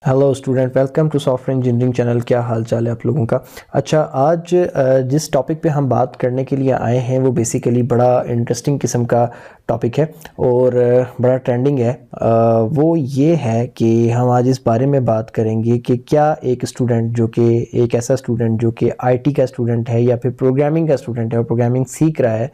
Hello student, welcome to software engineering channel. क्या हाल चाल है आप लोगों का। अच्छा, आज जिस टॉपिक पे हम बात करने के लिए आए हैं वो बेसिकली बड़ा इंटरेस्टिंग किस्म का टॉपिक है और बड़ा ट्रेंडिंग है। वो ये है कि हम आज इस बारे में बात करेंगे कि क्या एक स्टूडेंट जो कि एक ऐसा स्टूडेंट जो कि आईटी का स्टूडेंट है या फिर प्रोग्रामिंग का स्टूडेंट है और प्रोग्रामिंग सीख रहा है,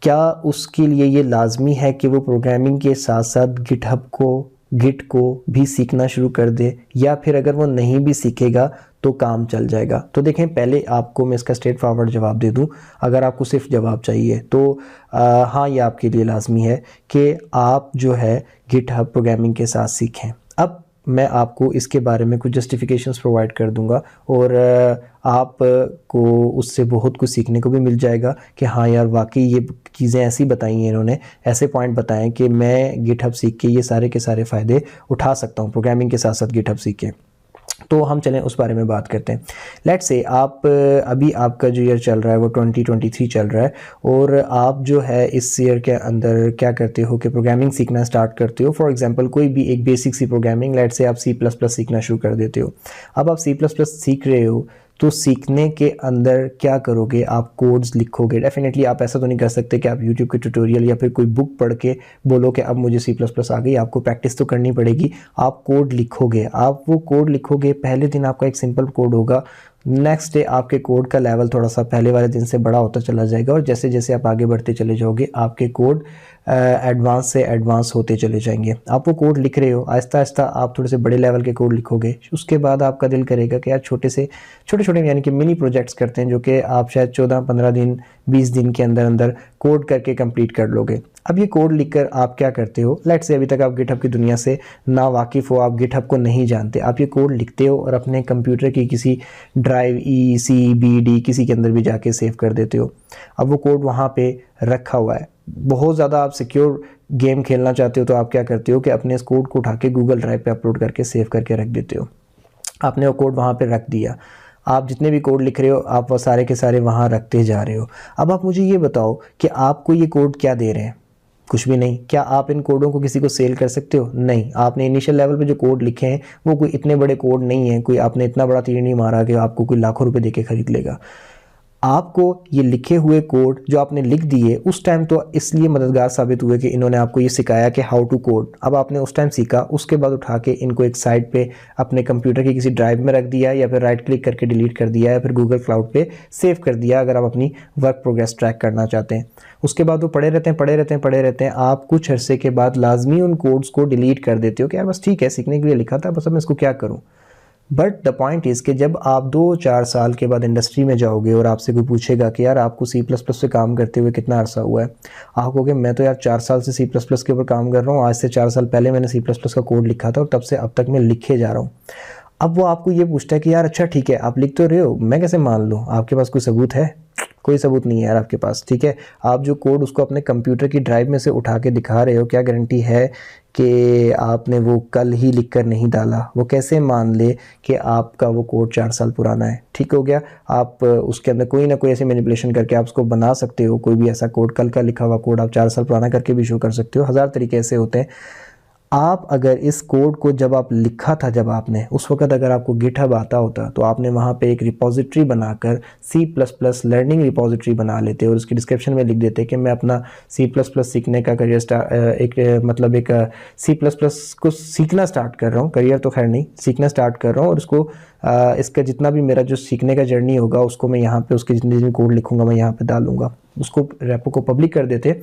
क्या उसके लिए ये लाजमी है कि वो प्रोग्रामिंग के साथ साथ गिट को भी सीखना शुरू कर दे, या फिर अगर वो नहीं भी सीखेगा तो काम चल जाएगा। तो देखें, पहले आपको मैं इसका स्ट्रेट फॉरवर्ड जवाब दे दूं। अगर आपको सिर्फ जवाब चाहिए तो हाँ, ये आपके लिए लाजमी है कि आप जो है गिटहब प्रोग्रामिंग के साथ सीखें। अब मैं आपको इसके बारे में कुछ जस्टिफिकेशंस प्रोवाइड कर दूंगा और आपको उससे बहुत कुछ सीखने को भी मिल जाएगा कि हाँ यार, वाकई ये चीज़ें ऐसी बताई हैं इन्होंने, ऐसे पॉइंट बताएं कि मैं गिटहब सीख के ये सारे के सारे फ़ायदे उठा सकता हूँ प्रोग्रामिंग के साथ साथ गिटहब सीख के। तो हम चलें उस बारे में बात करते हैं। लेट्स से आप अभी आपका जो ईयर चल रहा है वो 2023 चल रहा है और आप जो है इस ईयर के अंदर क्या करते हो कि प्रोग्रामिंग सीखना स्टार्ट करते हो। फॉर एग्जांपल कोई भी एक basic C programming, let's say आप C++ सीखना शुरू कर देते हो। अब आप C++ सीख रहे हो तो सीखने के अंदर क्या करोगे, आप कोड्स लिखोगे। डेफिनेटली आप ऐसा तो नहीं कर सकते कि आप यूट्यूब के ट्यूटोरियल या फिर कोई बुक पढ़ के बोलो कि अब मुझे C++ आ गई। आपको प्रैक्टिस तो करनी पड़ेगी। आप कोड लिखोगे, आप वो कोड लिखोगे। पहले दिन आपका एक सिंपल कोड होगा, नेक्स्ट डे आपके कोड का लेवल थोड़ा सा पहले वाले दिन से बड़ा होता चला जाएगा और जैसे जैसे आप आगे बढ़ते चले जाओगे आपके कोड एडवांस से एडवांस होते चले जाएंगे। आप वो कोड लिख रहे हो, आहिस्ता आहिस्ता आप थोड़े से बड़े लेवल के कोड लिखोगे। उसके बाद आपका दिल करेगा कि यार छोटे छोटे यानी कि मिनी प्रोजेक्ट्स करते हैं जो कि आप शायद 14-15 दिन 20 दिन के अंदर अंदर कोड करके कंप्लीट कर लोगे। अब ये कोड लिखकर आप क्या करते हो, लेट्स से अभी तक आप गिटहब की दुनिया से ना वाकिफ़ हो, आप गिटहब को नहीं जानते। आप ये कोड लिखते हो और अपने कंप्यूटर की किसी ड्राइव ECBD किसी के अंदर भी जाके सेव कर देते हो। अब वो कोड वहाँ पे रखा हुआ है। बहुत ज़्यादा आप सिक्योर गेम खेलना चाहते हो तो आप क्या करते हो कि अपने इस कोड को उठा के गूगल ड्राइव पे अपलोड करके सेव करके रख देते हो। आपने वो कोड वहाँ पे रख दिया। आप जितने भी कोड लिख रहे हो आप वो सारे के सारे वहाँ रखते जा रहे हो। अब आप मुझे ये बताओ कि आपको ये कोड क्या दे रहे हैं? कुछ भी नहीं। क्या आप इन कोडों को किसी को सेल कर सकते हो? नहीं। आपने इनिशियल लेवल पे जो कोड लिखे हैं वो कोई इतने बड़े कोड नहीं है, कोई आपने इतना बड़ा तीर नहीं मारा कि आपको कोई लाखों रुपए देके खरीद लेगा। आपको ये लिखे हुए कोड जो आपने लिख दिए उस टाइम तो इसलिए मददगार साबित हुए कि इन्होंने आपको ये सिखाया कि हाउ टू कोड। अब आपने उस टाइम सीखा, उसके बाद उठा के इनको एक साइड पे अपने कंप्यूटर की किसी ड्राइव में रख दिया या फिर राइट क्लिक करके डिलीट कर दिया या फिर गूगल क्लाउड पे सेव कर दिया अगर आप अपनी वर्क प्रोग्रेस ट्रैक करना चाहते हैं। उसके बाद वो पढ़े रहते हैं। आप कुछ अरसे के बाद लाजमी उन कोड्स को डिलीट कर देते हो कि यार बस ठीक है, सीखने के लिए लिखा था, बस अब मैं इसको क्या करूँ। बट द पॉइंट इज़ कि जब आप 2-4 साल के बाद इंडस्ट्री में जाओगे और आपसे कोई पूछेगा कि यार आपको C++ पे काम करते हुए कितना अरसा हुआ है, आप कहोगे मैं तो यार 4 साल से C++ के ऊपर काम कर रहा हूँ। आज से 4 साल पहले मैंने C++ का कोड लिखा था और तब से अब तक मैं लिखे जा रहा हूँ। अब वो आपको ये पूछता है कि यार अच्छा ठीक है, आप लिख तो रहे हो, मैं कैसे मान लूँ? आपके पास कोई सबूत है? कोई सबूत नहीं है यार आपके पास। ठीक है, आप जो कोड उसको अपने कंप्यूटर की ड्राइव में से उठा के दिखा रहे हो, क्या गारंटी है कि आपने वो कल ही लिख कर नहीं डाला? वो कैसे मान ले कि आपका वो कोड 4 साल पुराना है? ठीक हो गया। आप उसके अंदर कोई ना कोई ऐसी मैनिपुलेशन करके आप उसको बना सकते हो। कोई भी ऐसा कोड, कल का लिखा हुआ कोड आप 4 साल पुराना करके भी शो कर सकते हो। हज़ार तरीके ऐसे होते हैं। आप अगर इस कोड को जब आप लिखा था, जब आपने उस वक्त अगर आपको गिटहब आता होता तो आपने वहाँ पे एक रिपोजिटरी बनाकर C++ लर्निंग रिपोजिटरी बना लेते और उसकी डिस्क्रिप्शन में लिख देते कि मैं अपना C++ सीखने का करियर एक C++ को सीखना स्टार्ट कर रहा हूँ। करियर तो खैर नहीं, सीखना स्टार्ट कर रहा हूँ और उसको इसका जितना भी मेरा जो सीखने का जर्नी होगा उसको मैं यहाँ पे उसके जितने जितने कोड लिखूँगा मैं यहाँ पे डालूँगा। उसको रेपो को पब्लिक कर देते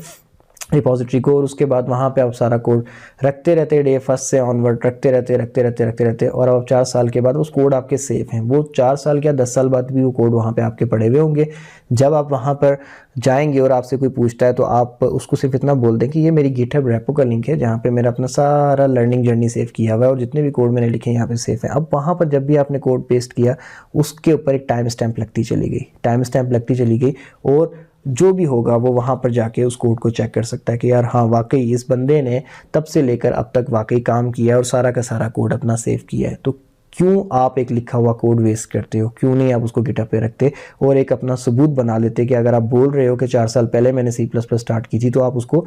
रिपॉजिटरी को और उसके बाद वहाँ पे आप सारा कोड रखते रहते, डे फर्स्ट से ऑनवर्ड रखते रहते और अब 4 साल के बाद उस कोड आपके सेफ हैं। वो 4 साल या 10 साल बाद भी वो कोड वहाँ पे आपके पड़े हुए होंगे। जब आप वहाँ पर जाएंगे और आपसे कोई पूछता है तो आप उसको सिर्फ इतना बोल दें कि ये मेरी गिटहब रेपो का लिंक है जहाँ पे मेरा अपना सारा लर्निंग जर्नी सेव किया हुआ है और जितने भी कोड मैंने लिखे हैं यहाँ पे सेफ हैं। अब वहाँ पर जब भी आपने कोड पेस्ट किया उसके ऊपर एक टाइम स्टैम्प लगती चली गई और जो भी होगा वो वहाँ पर जाके उस कोड को चेक कर सकता है कि यार हाँ, वाकई इस बंदे ने तब से लेकर अब तक वाकई काम किया है और सारा का सारा कोड अपना सेव किया है। तो क्यों आप एक लिखा हुआ कोड वेस्ट करते हो? क्यों नहीं आप उसको गिटहब पे रखते और एक अपना सबूत बना लेते कि अगर आप बोल रहे हो कि 4 साल पहले मैंने C++ स्टार्ट की थी, तो आप उसको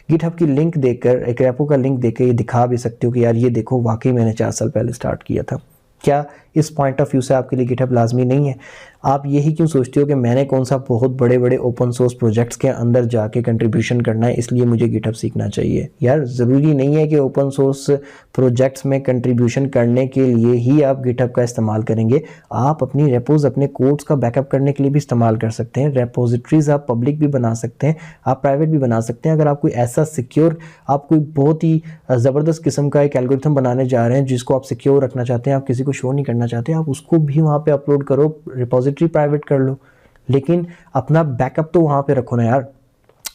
गिटहब की लिंक देकर, एक रेपो का लिंक देकर ये दिखा भी सकते हो कि यार ये देखो वाकई मैंने 4 साल पहले स्टार्ट किया था। क्या इस पॉइंट ऑफ व्यू से आपके लिए गिटहब लाजमी नहीं है? आप यही क्यों सोचते हो कि मैंने कौन सा बहुत बड़े बड़े ओपन सोर्स प्रोजेक्ट्स के अंदर जाके कंट्रीब्यूशन करना है, इसलिए मुझे गिटहब सीखना चाहिए? यार ज़रूरी नहीं है कि ओपन सोर्स प्रोजेक्ट्स में कंट्रीब्यूशन करने के लिए ही आप गिटहब का इस्तेमाल करेंगे। आप अपनी रेपोज, अपने कोड्स का बैकअप करने के लिए भी इस्तेमाल कर सकते हैं। रेपोजिटरीज आप पब्लिक भी बना सकते हैं, आप प्राइवेट भी बना सकते हैं। अगर आप कोई ऐसा सिक्योर, आप कोई बहुत ही ज़बरदस्त किस्म का एक एल्गोरिथम बनाने जा रहे हैं जिसको आप सिक्योर रखना चाहते हैं, आप किसी को शो नहीं करना चाहते, आप उसको भी वहाँ पे अपलोड करो, रिपोजिटरी प्राइवेट कर लो, लेकिन अपना बैकअप तो वहाँ पे रखो ना यार।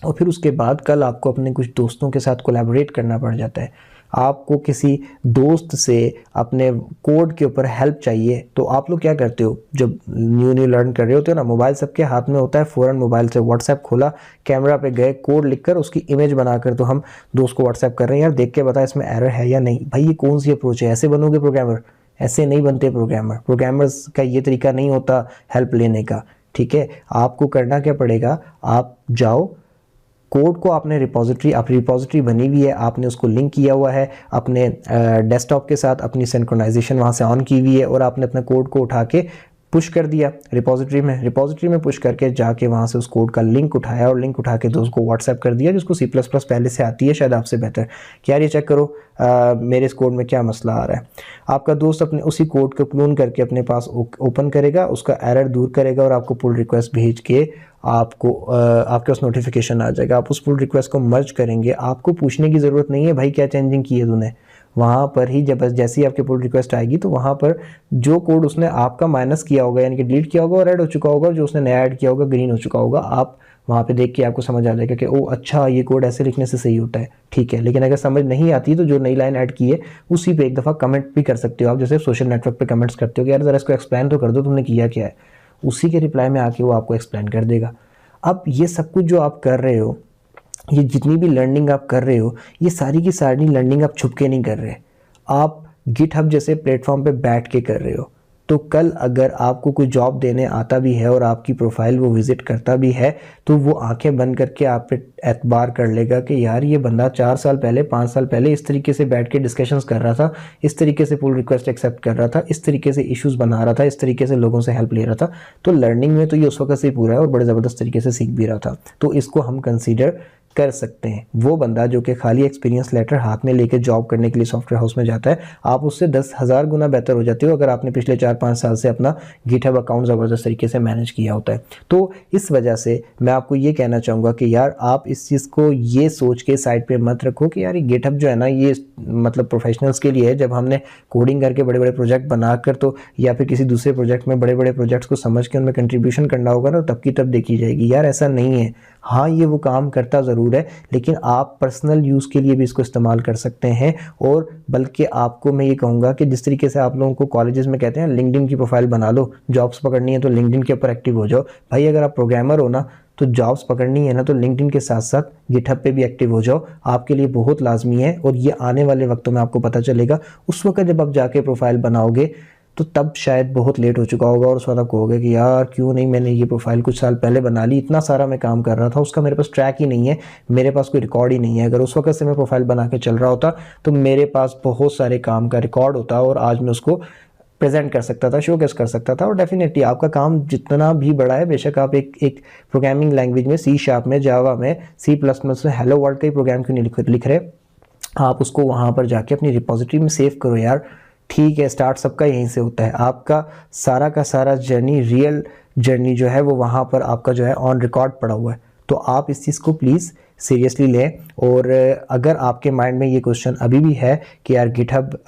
और फिर उसके बाद कल आपको अपने कुछ दोस्तों के साथ कोलैबोरेट करना पड़ जाता है, आपको किसी दोस्त से अपने कोड के ऊपर हेल्प चाहिए, तो आप लोग क्या करते हो? जब न्यू लर्न कर रहे होते हो ना, मोबाइल सबके हाथ में होता है, फ़ौरन मोबाइल से व्हाट्सएप खोला, कैमरा पे गए, कोड लिखकर उसकी इमेज बनाकर तो हम दोस्त को व्हाट्सएप कर रहे हैं, यार देख के बता इसमें एरर है या नहीं। भाई ये कौन सी अप्रोच है? ऐसे बनोगे प्रोग्रामर? ऐसे नहीं बनते प्रोग्रामर। प्रोग्रामर्स का ये तरीका नहीं होता हेल्प लेने का, ठीक है? आपको करना क्या पड़ेगा, आप जाओ, कोड को आपने रिपोजिटरी, अपनी रिपोजिटरी बनी हुई है, आपने उसको लिंक किया हुआ है अपने डेस्कटॉप के साथ, अपनी सिंक्रोनाइजेशन वहाँ से ऑन की हुई है, और आपने अपने कोड को उठा के पुश कर दिया रिपोजिटरी में पुश करके जाके वहाँ से उस कोड का लिंक उठाया और लिंक उठा के दोस्त को व्हाट्सएप कर दिया जिसको C++ पहले से आती है, शायद आपसे बेहतर, कि यार ये चेक करो मेरे इस कोड में क्या मसला आ रहा है। आपका दोस्त अपने उसी कोड को क्लोन करके अपने पास ओपन करेगा, उसका एरर दूर करेगा और आपको पुल रिक्वेस्ट भेज के आपको आपके पास नोटिफिकेशन आ जाएगा। आप उस पुल रिक्वेस्ट को मर्ज करेंगे, आपको पूछने की ज़रूरत नहीं है भाई क्या चेंजिंग की है तूने। वहाँ पर ही जब जैसे ही आपके पुल रिक्वेस्ट आएगी तो वहाँ पर जो कोड उसने आपका माइनस किया होगा, यानी कि डिलीट किया होगा और रेड हो चुका होगा, जो उसने नया ऐड किया होगा ग्रीन हो चुका होगा, आप वहाँ पे देख के आपको समझ आ जाएगा कि ओ अच्छा ये कोड ऐसे लिखने से सही होता है, ठीक है। लेकिन अगर समझ नहीं आती तो जो नई लाइन ऐड की है उसी पे एक दफ़ा कमेंट भी कर सकते हो आप, जैसे सोशल नेटवर्क पे कमेंट्स करते हो कि यार ज़रा इसको एक्सप्लेन तो कर दो तुमने किया क्या है, उसी के रिप्लाई में आके वो आपको एक्सप्लेन कर देगा। अब ये सब कुछ जो आप कर रहे हो, ये जितनी भी लर्निंग आप कर रहे हो, ये सारी की सारी लर्निंग आप छुप के नहीं कर रहे, आप गिटहब जैसे प्लेटफॉर्म पे बैठ के कर रहे हो। तो कल अगर आपको कोई जॉब देने आता भी है और आपकी प्रोफाइल वो विज़िट करता भी है तो वो आंखें बंद करके आप पे एतबार कर लेगा कि यार ये बंदा 4 साल पहले 5 साल पहले इस तरीके से बैठ के डिस्कशंस कर रहा था, इस तरीके से पुल रिक्वेस्ट एक्सेप्ट कर रहा था, इस तरीके से इश्यूज़ बना रहा था, इस तरीके से लोगों से हेल्प ले रहा था। तो लर्निंग में तो ये उस वक्त से पूरा है और बड़े ज़बरदस्त तरीके से सीख भी रहा था, तो इसको हम कंसीडर कर सकते हैं। वो बंदा जो कि खाली एक्सपीरियंस लेटर हाथ में लेके जॉब करने के लिए सॉफ्टवेयर हाउस में जाता है, आप उससे 10,000 गुना बेहतर हो जाते हो अगर आपने पिछले 4-5 साल से अपना गिटहब अकाउंट ज़बरदस्त तरीके से मैनेज किया होता है। तो इस वजह से मैं आपको ये कहना चाहूँगा कि यार आप इस चीज़ को ये सोच के साइड पे मत रखो कि यार ये गिटहब जो है ना ये मतलब प्रोफेशनल्स के लिए है। जब हमने कोडिंग करके बड़े बड़े प्रोजेक्ट बनाकर तो या फिर किसी दूसरे प्रोजेक्ट में बड़े बड़े प्रोजेक्ट्स को समझ के उनमें कंट्रीब्यूशन करना होगा ना, तब की तब देखी जाएगी। यार ऐसा नहीं है, हाँ ये वो काम करता ज़रूर है, लेकिन आप पर्सनल यूज़ के लिए भी इसको इस्तेमाल कर सकते हैं। और बल्कि आपको मैं ये कहूँगा कि जिस तरीके से आप लोगों को कॉलेजेस में कहते हैं लिंक्डइन की प्रोफाइल बना लो, जॉब्स पकड़नी है तो लिंक्डइन के ऊपर एक्टिव हो जाओ। भाई अगर आप प्रोग्रामर हो ना तो जॉब्स पकड़नी है ना तो लिंक्डइन के साथ साथ गिटहब पे भी एक्टिव हो जाओ, आपके लिए बहुत लाजमी है। और ये आने वाले वक्तों में आपको पता चलेगा, उस वक्त जब आप जाके प्रोफाइल बनाओगे तो तब शायद बहुत लेट हो चुका होगा और उस वक्त आप कहोगे कि यार क्यों नहीं मैंने ये प्रोफाइल कुछ साल पहले बना ली, इतना सारा मैं काम कर रहा था, उसका मेरे पास ट्रैक ही नहीं है, मेरे पास कोई रिकॉर्ड ही नहीं है। अगर उस वक्त से मैं प्रोफाइल बना के चल रहा होता तो मेरे पास बहुत सारे काम का रिकॉर्ड होता और आज मैं उसको प्रेजेंट कर सकता था, शोकेस कर सकता था। और डेफिनेटली आपका काम जितना भी बड़ा है, बेशक आप एक प्रोग्रामिंग लैंग्वेज में C# में, जावा में, C++ में हेलो वर्ल्ड का ही प्रोग्राम क्यों नहीं लिख रहे, आप उसको वहाँ पर जाके अपनी रिपोजिटरी में सेव करो यार। ठीक है, स्टार्ट सबका यहीं से होता है, आपका सारा का सारा जर्नी, रियल जर्नी जो है वो वहाँ पर आपका जो है ऑन रिकॉर्ड पड़ा हुआ है। तो आप इस चीज़ को प्लीज़ सीरियसली लें। और अगर आपके माइंड में ये क्वेश्चन अभी भी है कि यार गिटहब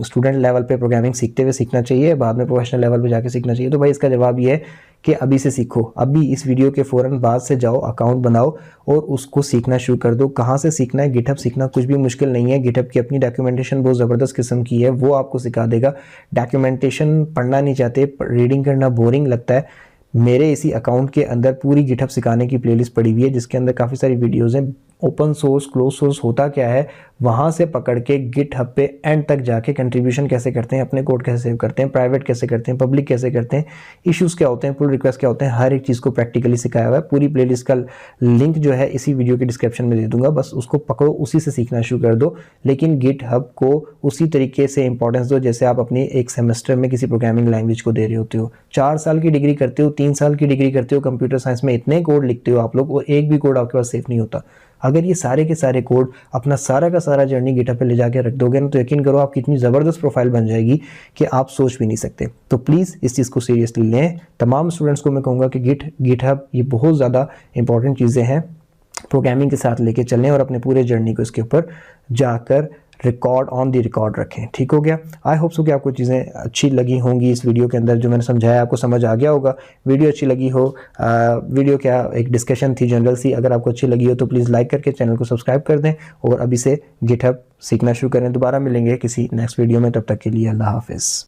स्टूडेंट लेवल पे प्रोग्रामिंग सीखते हुए सीखना चाहिए, बाद में प्रोफेशनल लेवल पे जाके सीखना चाहिए, तो भाई इसका जवाब ये है कि अभी से सीखो। अभी इस वीडियो के फ़ौरन बाद से जाओ, अकाउंट बनाओ और उसको सीखना शुरू कर दो। कहाँ से सीखना है? गिटहब सीखना कुछ भी मुश्किल नहीं है। गिटहब की अपनी डॉक्यूमेंटेशन बहुत ज़बरदस्त किस्म की है, वो आपको सिखा देगा। डॉक्यूमेंटेशन पढ़ना नहीं चाहते, रीडिंग करना बोरिंग लगता है, मेरे इसी अकाउंट के अंदर पूरी गिटहब सिखाने की प्लेलिस्ट पड़ी हुई है जिसके अंदर काफ़ी सारी वीडियोज़ हैं। ओपन सोर्स क्लोज सोर्स होता क्या है वहाँ से पकड़ के गिटहब पे एंड तक जाके कंट्रीब्यूशन कैसे करते हैं, अपने कोड कैसे सेव करते हैं, प्राइवेट कैसे करते हैं, पब्लिक कैसे करते हैं, इश्यूज़ क्या होते हैं, पुल रिक्वेस्ट क्या होते हैं, हर एक चीज़ को प्रैक्टिकली सिखाया हुआ है। पूरी प्लेलिस्ट का लिंक जो है इसी वीडियो के डिस्क्रिप्शन में दे दूंगा, बस उसको पकड़ो, उसी से सीखना शुरू कर दो। लेकिन गिटहब को उसी तरीके से इंपॉर्टेंस दो जैसे आप अपनी एक सेमेस्टर में किसी प्रोग्रामिंग लैंग्वेज को दे रहे होते हो। 4 साल की डिग्री करते हो, 3 साल की डिग्री करते हो कंप्यूटर साइंस में, इतने कोड लिखते हो आप लोग और एक भी कोड आपके पास सेफ नहीं होता। अगर ये सारे के सारे कोड अपना सारा का सारा जर्नी गिटहब पे ले जाके रख दोगे ना, तो यकीन करो आपकी इतनी ज़बरदस्त प्रोफाइल बन जाएगी कि आप सोच भी नहीं सकते। तो प्लीज़ इस चीज़ को सीरियसली लें। तमाम स्टूडेंट्स को मैं कहूँगा कि गिटहब ये बहुत ज़्यादा इंपॉर्टेंट चीज़ें हैं, प्रोग्रामिंग के साथ लेके चलें और अपने पूरे जर्नी को इसके ऊपर जाकर रिकॉर्ड ऑन दी रिकॉर्ड रखें। ठीक हो गया। आई होप सो कि आपको चीज़ें अच्छी लगी होंगी इस वीडियो के अंदर, जो मैंने समझाया आपको समझ आ गया होगा। वीडियो अच्छी लगी हो, वीडियो क्या एक डिस्कशन थी जनरल सी, अगर आपको अच्छी लगी हो तो प्लीज़ लाइक करके चैनल को सब्सक्राइब कर दें और अभी से गिटहब सीखना शुरू करें। दोबारा मिलेंगे किसी नेक्स्ट वीडियो में, तब तक के लिए अल्लाह हाफिज़।